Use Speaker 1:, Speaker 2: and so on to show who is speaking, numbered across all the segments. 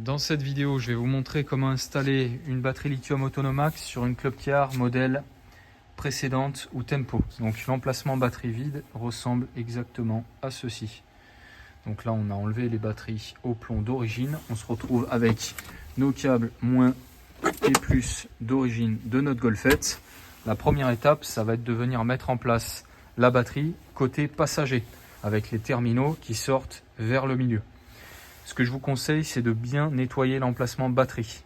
Speaker 1: Dans cette vidéo, je vais vous montrer comment installer une batterie lithium Autonomax sur une Club Car modèle précédente ou Tempo. Donc l'emplacement batterie vide ressemble exactement à ceci. Donc là, on a enlevé les batteries au plomb d'origine. On se retrouve avec nos câbles moins et plus d'origine de notre Golfette. La première étape, ça va être de venir mettre en place la batterie côté passager avec les terminaux qui sortent vers le milieu. Ce que je vous conseille, c'est de bien nettoyer l'emplacement batterie.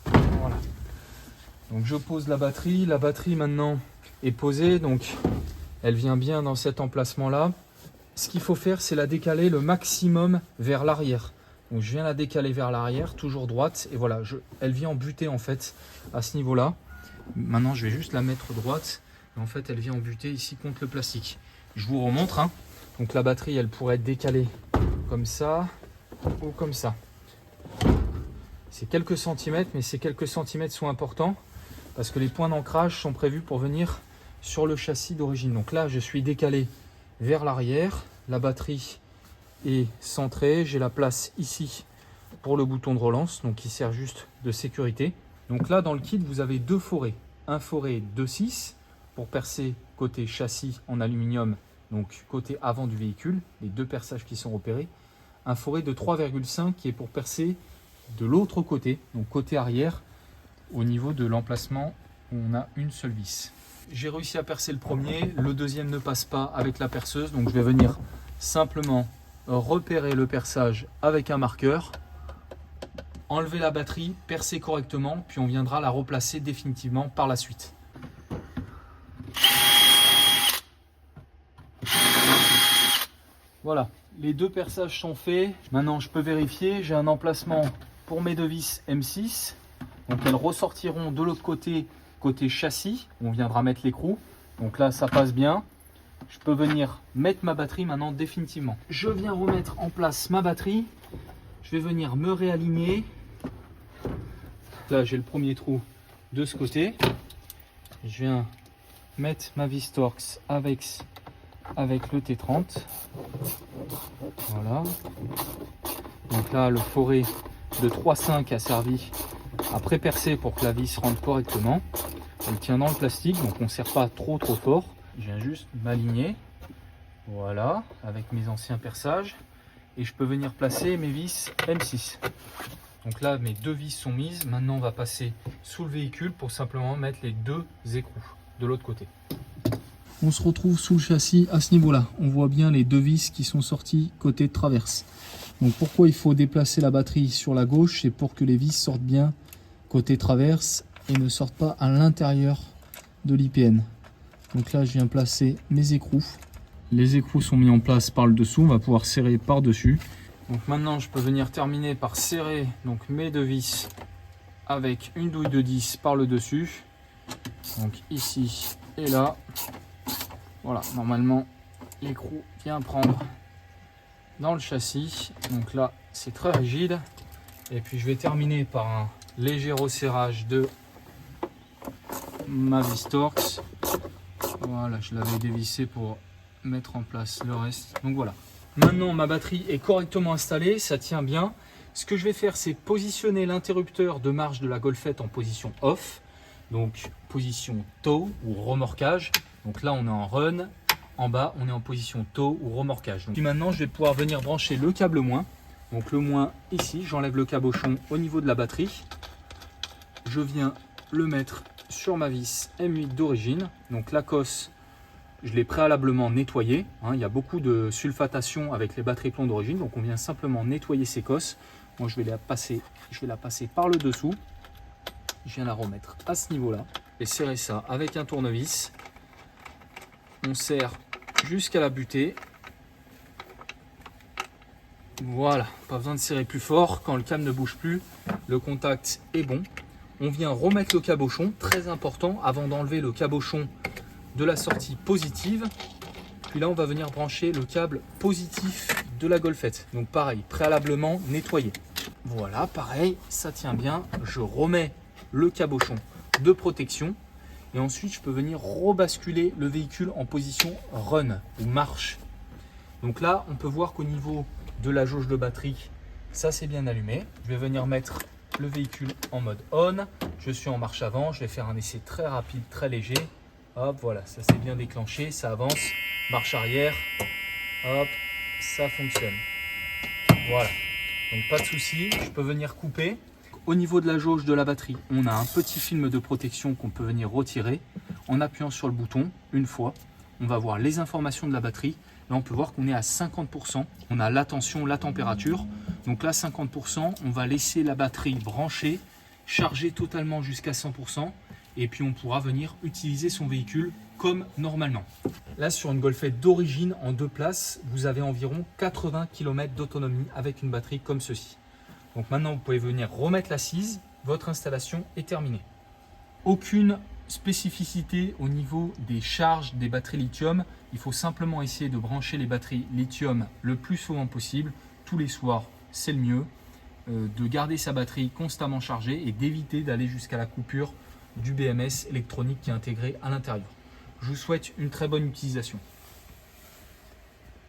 Speaker 1: Voilà. Donc je pose la batterie. La batterie maintenant est posée, donc elle vient bien dans cet emplacement-là. Ce qu'il faut faire, c'est la décaler le maximum vers l'arrière. Donc je viens la décaler vers l'arrière, toujours droite, et voilà, elle vient en butée en fait à ce niveau-là. Maintenant, je vais juste la mettre droite, et en fait, elle vient en butée ici contre le plastique. Je vous remontre, hein. Donc la batterie, elle pourrait être décalée comme ça ou comme ça. C'est quelques centimètres, mais ces quelques centimètres sont importants parce que les points d'ancrage sont prévus pour venir sur le châssis d'origine. Donc là, je suis décalé vers l'arrière. La batterie est centrée. J'ai la place ici pour le bouton de relance, donc qui sert juste de sécurité. Donc là, dans le kit, vous avez deux forets. Un foret 2,6 pour percer côté châssis en aluminium, donc côté avant du véhicule, les deux perçages qui sont opérés. Un foret de 3,5 qui est pour percer de l'autre côté, donc côté arrière, au niveau de l'emplacement où on a une seule vis. J'ai réussi à percer le premier, le deuxième ne passe pas avec la perceuse, donc je vais venir simplement repérer le perçage avec un marqueur, enlever la batterie, percer correctement, puis on viendra la replacer définitivement par la suite. Voilà, les deux perçages sont faits. Maintenant, je peux vérifier. J'ai un emplacement pour mes deux vis M6. Donc, elles ressortiront de l'autre côté, côté châssis. On viendra mettre l'écrou. Donc là, ça passe bien. Je peux venir mettre ma batterie maintenant définitivement. Je viens remettre en place ma batterie. Je vais venir me réaligner. Là, j'ai le premier trou de ce côté. Je viens mettre ma vis Torx avec le T30. Voilà. Donc là, le foret de 3,5 a servi à pré-percer pour que la vis rentre correctement. Elle tient dans le plastique, donc on ne serre pas trop fort. Je viens juste m'aligner. Voilà, avec mes anciens perçages. Et je peux venir placer mes vis M6. Donc là, mes deux vis sont mises. Maintenant, on va passer sous le véhicule pour simplement mettre les deux écrous de l'autre côté. On se retrouve sous le châssis à ce niveau-là. On voit bien les deux vis qui sont sorties côté traverse. Donc pourquoi il faut déplacer la batterie sur la gauche? C'est pour que les vis sortent bien côté traverse et ne sortent pas à l'intérieur de l'IPN. Donc là, je viens placer mes écrous. Les écrous sont mis en place par le dessous. On va pouvoir serrer par-dessus. Donc maintenant, je peux venir terminer par serrer donc mes deux vis avec une douille de 10 par le dessus. Donc ici et là. Voilà, normalement, l'écrou vient prendre dans le châssis. Donc là, c'est très rigide. Et puis, je vais terminer par un léger resserrage de ma vis Torx. Voilà, je l'avais dévissé pour mettre en place le reste. Donc voilà. Maintenant, ma batterie est correctement installée. Ça tient bien. Ce que je vais faire, c'est positionner l'interrupteur de marche de la Golfette en position off. Donc, position tow ou remorquage. Donc là, on est en run. En bas, on est en position tow ou remorquage. Donc, puis maintenant, je vais pouvoir venir brancher le câble moins. Donc le moins ici, j'enlève le cabochon au niveau de la batterie. Je viens le mettre sur ma vis M8 d'origine. Donc la cosse, je l'ai préalablement nettoyée. Il y a beaucoup de sulfatation avec les batteries plomb d'origine. Donc on vient simplement nettoyer ces cosses. Moi, je vais la passer par le dessous. Je viens la remettre à ce niveau-là et serrer ça avec un tournevis. On serre jusqu'à la butée. Voilà, pas besoin de serrer plus fort. Quand le câble ne bouge plus, le contact est bon. On vient remettre le cabochon, très important, avant d'enlever le cabochon de la sortie positive. Puis là, on va venir brancher le câble positif de la Golfette. Donc pareil, préalablement nettoyé. Voilà, pareil, ça tient bien. Je remets le cabochon de protection. Et ensuite, je peux venir rebasculer le véhicule en position run ou marche. Donc là, on peut voir qu'au niveau de la jauge de batterie, ça c'est bien allumé. Je vais venir mettre le véhicule en mode on. Je suis en marche avant, je vais faire un essai très rapide, très léger. Hop, voilà, ça c'est bien déclenché, ça avance. Marche arrière, hop, ça fonctionne. Voilà, donc pas de souci, je peux venir couper. Au niveau de la jauge de la batterie, on a un petit film de protection qu'on peut venir retirer. En appuyant sur le bouton, une fois, on va voir les informations de la batterie. Là, on peut voir qu'on est à 50%. On a la tension, la température. Donc là, 50%, on va laisser la batterie branchée, charger totalement jusqu'à 100%. Et puis, on pourra venir utiliser son véhicule comme normalement. Là, sur une Golfette d'origine en 2 places, vous avez environ 80 km d'autonomie avec une batterie comme ceci. Donc maintenant, vous pouvez venir remettre l'assise. Votre installation est terminée. Aucune spécificité au niveau des charges des batteries lithium. Il faut simplement essayer de brancher les batteries lithium le plus souvent possible. Tous les soirs, c'est le mieux. De garder sa batterie constamment chargée et d'éviter d'aller jusqu'à la coupure du BMS électronique qui est intégré à l'intérieur. Je vous souhaite une très bonne utilisation.